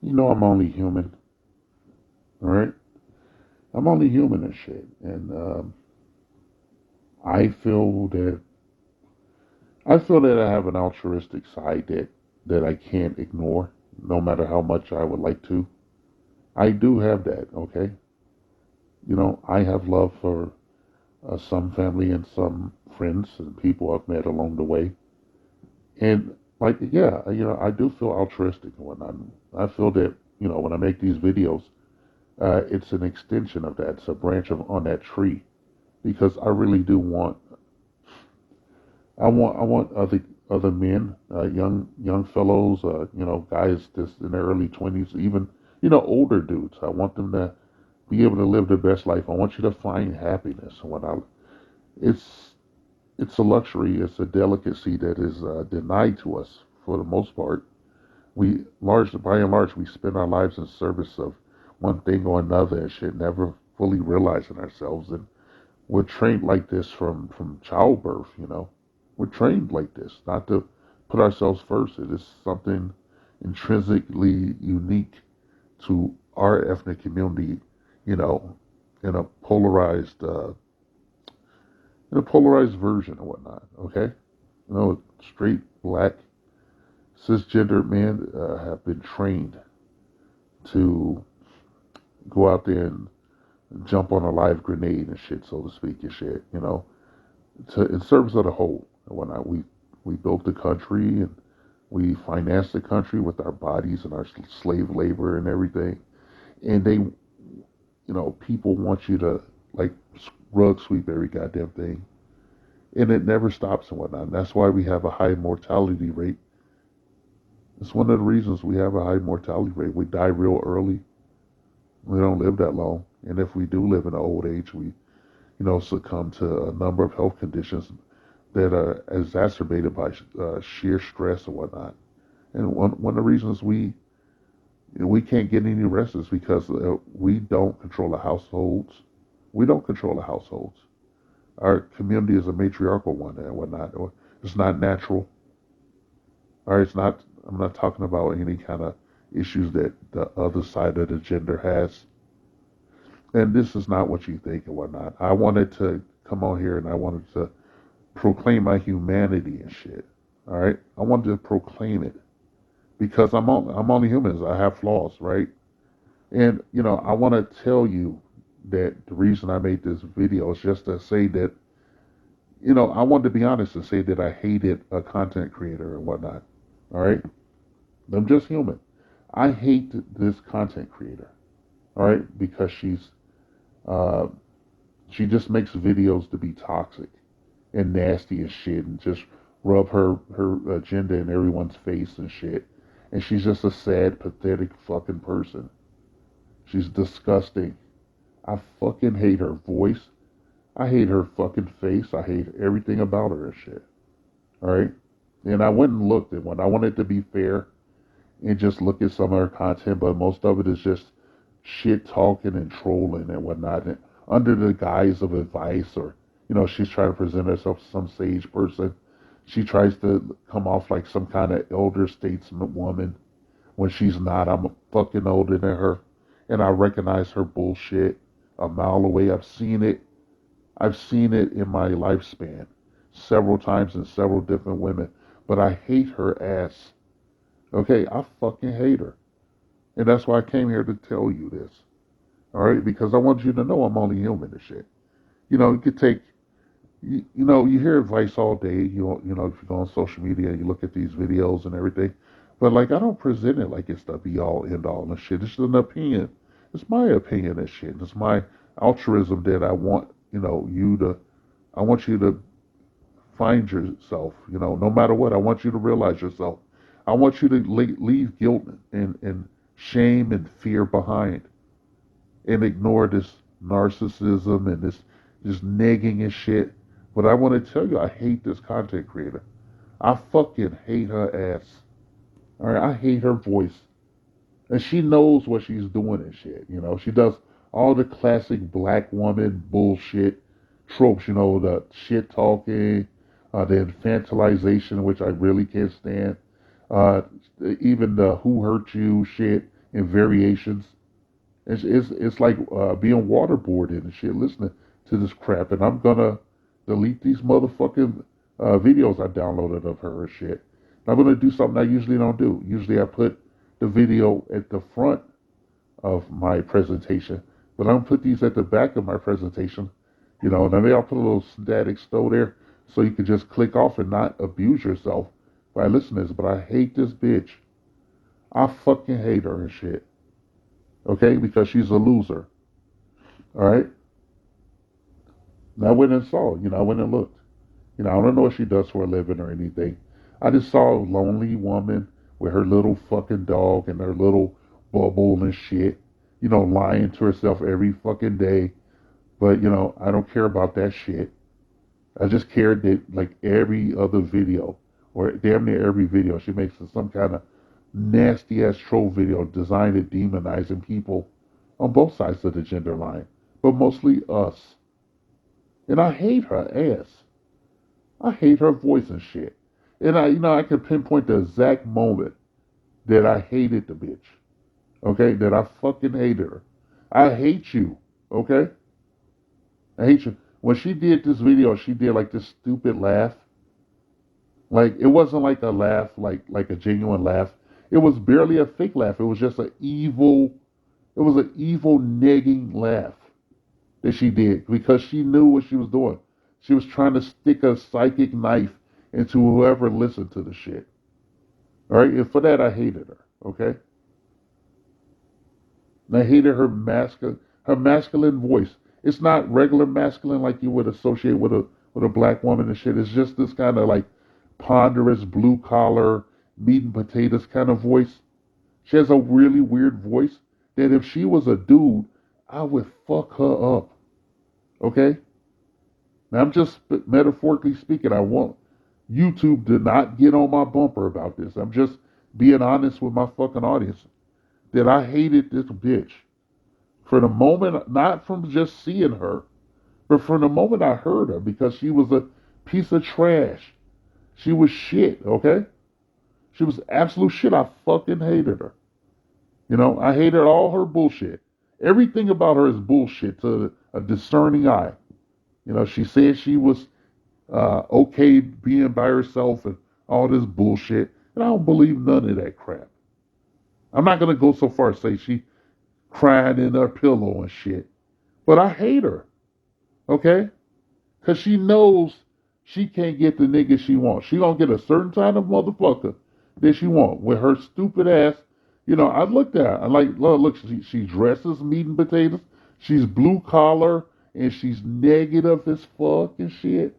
I'm only human, all right? I'm only human and shit. And I feel that I have an altruistic side that I can't ignore, no matter how much I would like to. I do have that, okay? I have love for some family and some friends and people I've met along the way. And like, yeah, I do feel altruistic and whatnot. I feel that, when I make these videos, it's an extension of that. It's a branch on that tree because I really do I want other men, young fellows, guys just in their early 20s, even older dudes. I want them to be able to live their best life. I want you to find happiness. It's it's a luxury. It's a delicacy that is denied to us for the most part. By and large, we spend our lives in service of one thing or another and shit, never fully realizing ourselves. And we're trained like this from childbirth. We're trained like this, not to put ourselves first. It is something intrinsically unique to our ethnic community. You know, in a polarized version and whatnot. Okay, straight black cisgender men have been trained to go out there and jump on a live grenade and shit, so to speak, and shit. In service of the whole and whatnot. We built the country and we financed the country with our bodies and our slave labor and everything. And people want you to like rug sweep every goddamn thing, and it never stops and whatnot. And that's why we have a high mortality rate. It's one of the reasons we have a high mortality rate. We die real early. We don't live that long, and if we do live in an old age, we succumb to a number of health conditions that are exacerbated by sheer stress and whatnot. And one of the reasons we can't get any rest is because we don't control the households. We don't control the households. Our community is a matriarchal one and whatnot. It's not natural. All right, it's not. I'm not talking about any kind of issues that the other side of the gender has. And this is not what you think and whatnot. I wanted to come on here and I wanted to proclaim my humanity and shit. All right, I wanted to proclaim it because I'm only human. I have flaws, right? And I want to tell you that the reason I made this video is just to say that I wanted to be honest and say that I hated a content creator and whatnot. All right, I'm just human. I hate this content creator. All right, because uh, she just makes videos to be toxic and nasty and shit, and just rub her agenda in everyone's face and shit. And she's just a sad, pathetic fucking person. She's disgusting. I fucking hate her voice. I hate her fucking face. I hate everything about her and shit. All right. And I went and looked at one. I wanted to be fair and just look at some of her content, but most of it is just shit talking and trolling and whatnot, and under the guise of advice, or she's trying to present herself as some sage person. She tries to come off like some kind of elder statesman woman when she's not. I'm fucking older than her, and I recognize her bullshit a mile away. I've seen it in my lifespan several times in several different women, but I hate her ass. Okay, I fucking hate her. And that's why I came here to tell you this. All right, because I want you to know I'm only human and shit. You could take, you hear advice all day. If you go on social media, you look at these videos and everything. But like, I don't present it like it's the be all end all and shit. It's an opinion. It's my opinion and shit. It's my altruism that I want, I want you to find yourself. No matter what, I want you to realize yourself. I want you to leave guilt and shame and fear behind, and ignore this narcissism and this just nagging and shit. But I want to tell you, I hate this content creator. I fucking hate her ass. All right, I hate her voice, and she knows what she's doing and shit. She does all the classic black woman bullshit tropes. The shit talking, the infantilization, which I really can't stand. Uh, Even the who hurt you shit. and variations. It's like being waterboarded and shit, listening to this crap. And I'm gonna delete these motherfucking videos I downloaded of her and shit. And I'm gonna do something I usually don't do. Usually I put the video at the front of my presentation, but I'm gonna put these at the back of my presentation. You know, and then I'll put a little static stow there so you can just click off and not abuse yourself by listening to this. But I hate this bitch. I fucking hate her and shit. Okay, because she's a loser. All right. And I went and saw. I went and looked. I don't know what she does for a living or anything. I just saw a lonely woman with her little fucking dog and her little bubble and shit. Lying to herself every fucking day. But I don't care about that shit. I just care that like every other video, or damn near every video, she makes some kind of nasty ass troll video designed at demonizing people on both sides of the gender line, but mostly us. And I hate her ass. I hate her voice and shit. And I can pinpoint the exact moment that I hated the bitch. Okay, that I fucking hated her. I hate you. Okay, I hate you. When she did this video, she did like this stupid laugh. Like it wasn't like a laugh, like a genuine laugh. It was barely a fake laugh. It was just an evil. It was an evil negging laugh that she did because she knew what she was doing. She was trying to stick a psychic knife into whoever listened to the shit. All right, and for that I hated her. Okay, and I hated her masculine voice. It's not regular masculine like you would associate with a black woman and shit. It's just this kind of like ponderous blue collar meat and potatoes kind of voice. She has a really weird voice that if she was a dude, I would fuck her up. Okay? Now I'm just metaphorically speaking. I want YouTube to not get on my bumper about this. I'm just being honest with my fucking audience that I hated this bitch for the moment, not from just seeing her, but from the moment I heard her because she was a piece of trash. She was shit, okay? She was absolute shit. I fucking hated her. I hated all her bullshit. Everything about her is bullshit to a discerning eye. She said she was okay being by herself and all this bullshit. And I don't believe none of that crap. I'm not going to go so far as say she cried in her pillow and shit. But I hate her, okay? Because she knows she can't get the nigga she wants. She going to get a certain kind of motherfucker that she want with her stupid ass. I looked at her. I like, look, she dresses meat and potatoes. She's blue collar and she's negative as fuck and shit.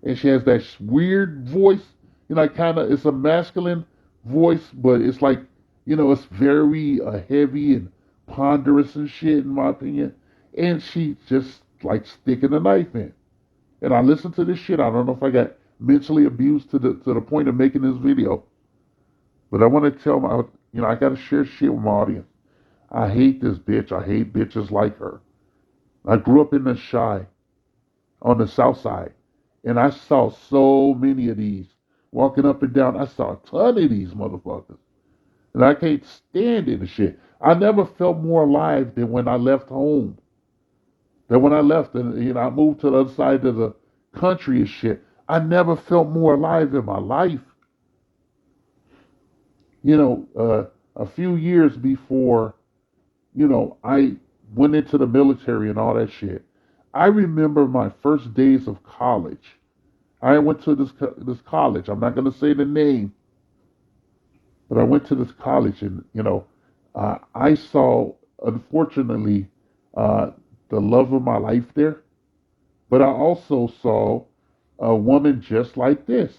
And she has that weird voice. It's a masculine voice, but it's like, it's very heavy and ponderous and shit, in my opinion. And she just like sticking a knife in. And I listened to this shit. I don't know if I got mentally abused to the point of making this video, but I want to tell I got to share shit with my audience. I hate this bitch. I hate bitches like her. I grew up in the Chi on the South Side, and I saw so many of these walking up and down. I saw a ton of these motherfuckers, and I can't stand it and shit. I never felt more alive than when I left home. Then when I left and I moved to the other side of the country and shit, I never felt more alive in my life. A few years before, I went into the military and all that shit. I remember my first days of college. I went to this college. I'm not going to say the name, but I went to this college and I saw, unfortunately, uh, the love of my life there. But I also saw a woman just like this.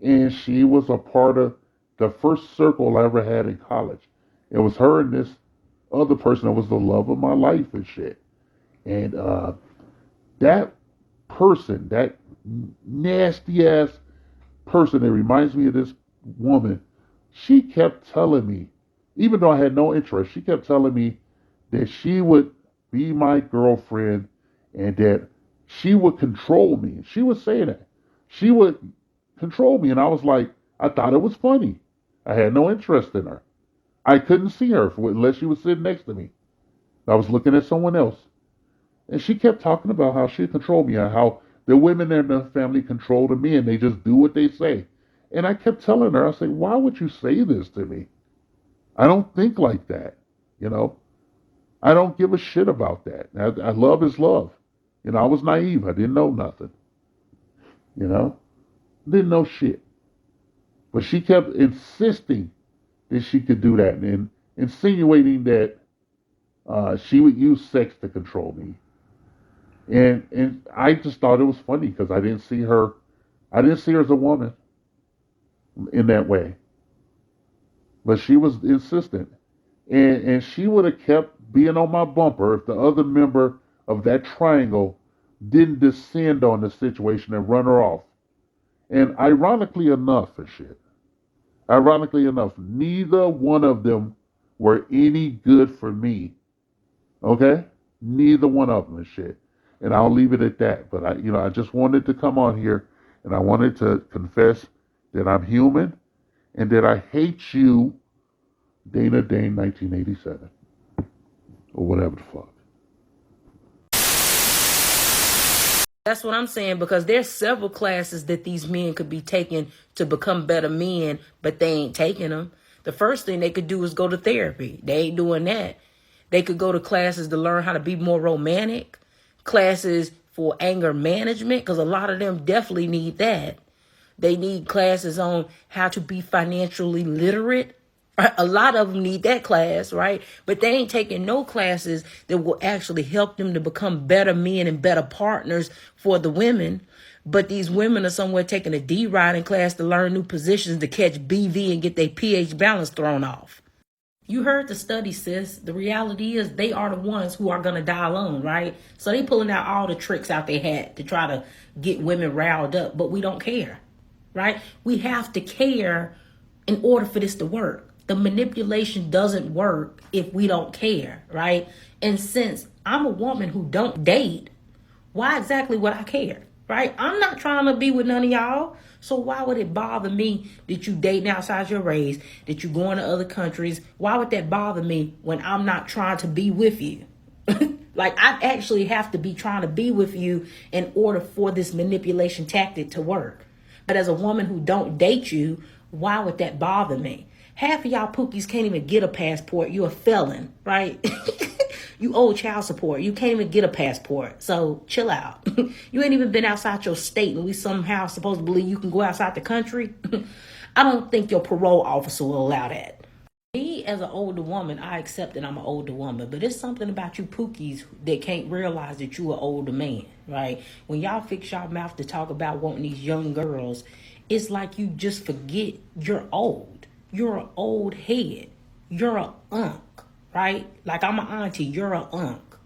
And she was a part of the first circle I ever had in college. It was her and this other person that was the love of my life and shit. And that person, that nasty ass person that reminds me of this woman, she kept telling me, even though I had no interest, she kept telling me that she would be my girlfriend and that she would control me. She was saying that. She would control me. And I was like, I thought it was funny. I had no interest in her. I couldn't see her unless she was sitting next to me. I was looking at someone else. And she kept talking about how she controlled me and how the women in the family control the men. They just do what they say. And I kept telling her, I said, why would you say this to me? I don't think like that. You know, I don't give a shit about that. Love is love. I was naive. I didn't know nothing. You know, didn't know shit. But she kept insisting that she could do that and insinuating that she would use sex to control me. And I just thought it was funny because I didn't see her. I didn't see her as a woman in that way. But she was insistent, and she would have kept being on my bumper if the other member of that triangle didn't descend on the situation and run her off. And ironically enough, neither one of them were any good for me. Okay, neither one of them is shit. And I'll leave it at that. But I just wanted to come on here and I wanted to confess that I'm human and that I hate you, Dana Dane 1987, or whatever the fuck. That's what I'm saying, because there's several classes that these men could be taking to become better men, but they ain't taking them. The first thing they could do is go to therapy. They ain't doing that. They could go to classes to learn how to be more romantic, classes for anger management, because a lot of them definitely need that. They need classes on how to be financially literate. A lot of them need that class, right? But they ain't taking no classes that will actually help them to become better men and better partners for the women. But these women are somewhere taking a D-riding class to learn new positions to catch BV and get their pH balance thrown off. You heard the study, sis. The reality is they are the ones who are going to die alone, right? So they pulling out all the tricks out they had to try to get women riled up, but we don't care, right? We have to care in order for this to work. The manipulation doesn't work if we don't care, right? And since I'm a woman who don't date, why exactly would I care, right? I'm not trying to be with none of y'all. So why would it bother me that you dating outside your race, that you going to other countries? Why would that bother me when I'm not trying to be with you? Like, I actually have to be trying to be with you in order for this manipulation tactic to work. But as a woman who don't date you, why would that bother me? Half of y'all pookies can't even get a passport. You're a felon, right? You owe child support. You can't even get a passport. So chill out. You ain't even been outside your state, and we somehow supposed to believe you can go outside the country. I don't think your parole officer will allow that. Me, as an older woman, I accept that I'm an older woman, but it's something about you pookies that can't realize that you an older man, right? When y'all fix y'all mouth to talk about wanting these young girls, it's like you just forget you're old. You're an old head. You're a unk, right? Like, I'm an auntie, you're a unk.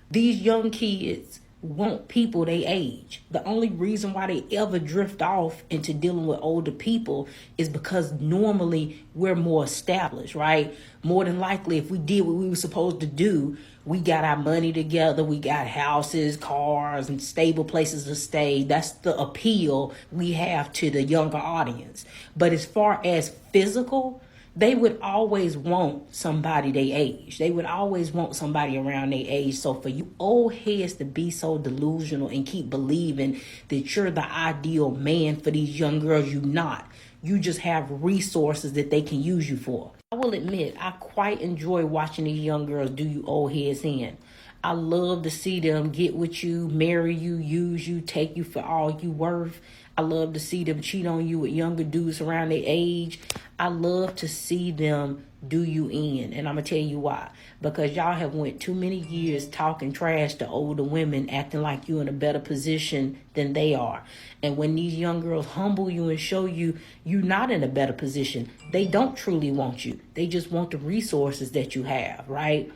These young kids want people they age. The only reason why they ever drift off into dealing with older people is because normally we're more established, right? More than likely, if we did what we were supposed to do, we got our money together, we got houses, cars, and stable places to stay. That's the appeal we have to the younger audience. But as far as physical, they would always want somebody their age. They would always want somebody around their age. So for you old heads to be so delusional and keep believing that you're the ideal man for these young girls, you're not. You just have resources that they can use you for. I will admit, I quite enjoy watching these young girls do you old heads in. I love to see them get with you, marry you, use you, take you for all you worth. I love to see them cheat on you with younger dudes around their age. I love to see them do you in. And I'm going to tell you why. Because y'all have went too many years talking trash to older women, acting like you're in a better position than they are. And when these young girls humble you and show you you're not in a better position, they don't truly want you. They just want the resources that you have, right?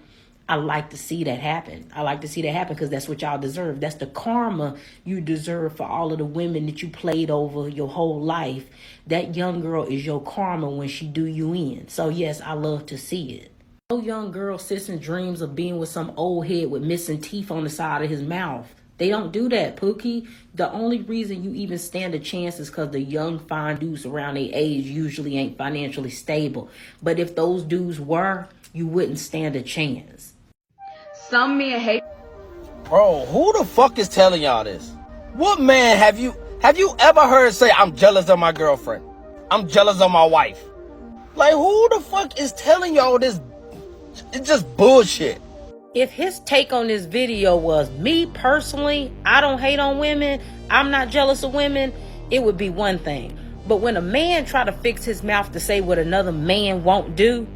I like to see that happen. I like to see that happen because that's what y'all deserve. That's the karma you deserve for all of the women that you played over your whole life. That young girl is your karma when she do you in. So yes, I love to see it. No young girl sits and dreams of being with some old head with missing teeth on the side of his mouth. They don't do that, Pookie. The only reason you even stand a chance is because the young, fine dudes around their age usually ain't financially stable. But if those dudes were, you wouldn't stand a chance. Some men hate. Bro, who the fuck is telling y'all this? What man have you ever heard say, I'm jealous of my girlfriend? I'm jealous of my wife? Like, who the fuck is telling y'all this? It's just bullshit. If his take on this video was, me personally, I don't hate on women, I'm not jealous of women, it would be one thing. But when a man try to fix his mouth to say what another man won't do,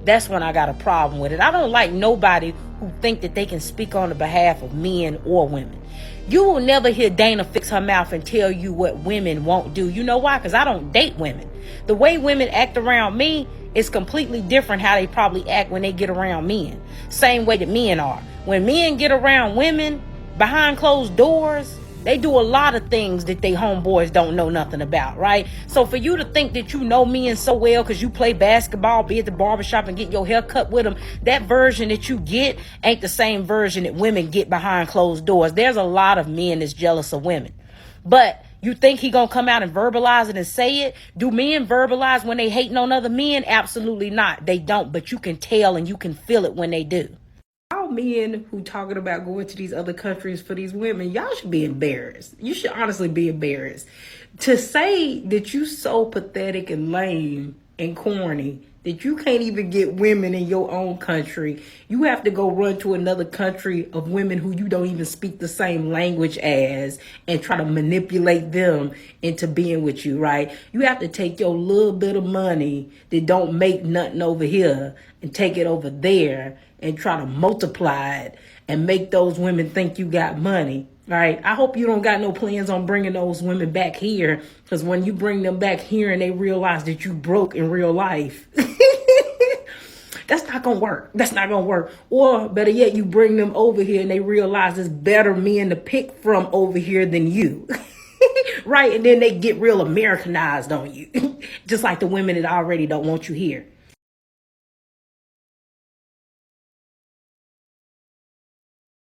that's when I got a problem with it. I don't like nobody who think that they can speak on the behalf of men or women. You will never hear Dana fix her mouth and tell you what women won't do. You know why? Because I don't date women. The way women act around me is completely different how they probably act when they get around men. Same way that men are. When men get around women behind closed doors, they do a lot of things that they homeboys don't know nothing about, right? So for you to think that you know men so well because you play basketball, be at the barbershop and get your hair cut with them, that version that you get ain't the same version that women get behind closed doors. There's a lot of men that's jealous of women. But you think he gonna come out and verbalize it and say it? Do men verbalize when they hating on other men? Absolutely not. They don't, but you can tell and you can feel it when they do. Y'all men who talking about going to these other countries for these women, y'all should be embarrassed. You should honestly be embarrassed. To say that you so pathetic and lame and corny that you can't even get women in your own country. You have to go run to another country of women who you don't even speak the same language as and try to manipulate them into being with you, right? You have to take your little bit of money that don't make nothing over here and take it over there and try to multiply it and make those women think you got money. All right. I hope you don't got no plans on bringing those women back here, because when you bring them back here and they realize that you broke in real life, that's not going to work. That's not going to work. Or better yet, you bring them over here and they realize there's better men to pick from over here than you. Right. And then they get real Americanized on you, just like the women that already don't want you here.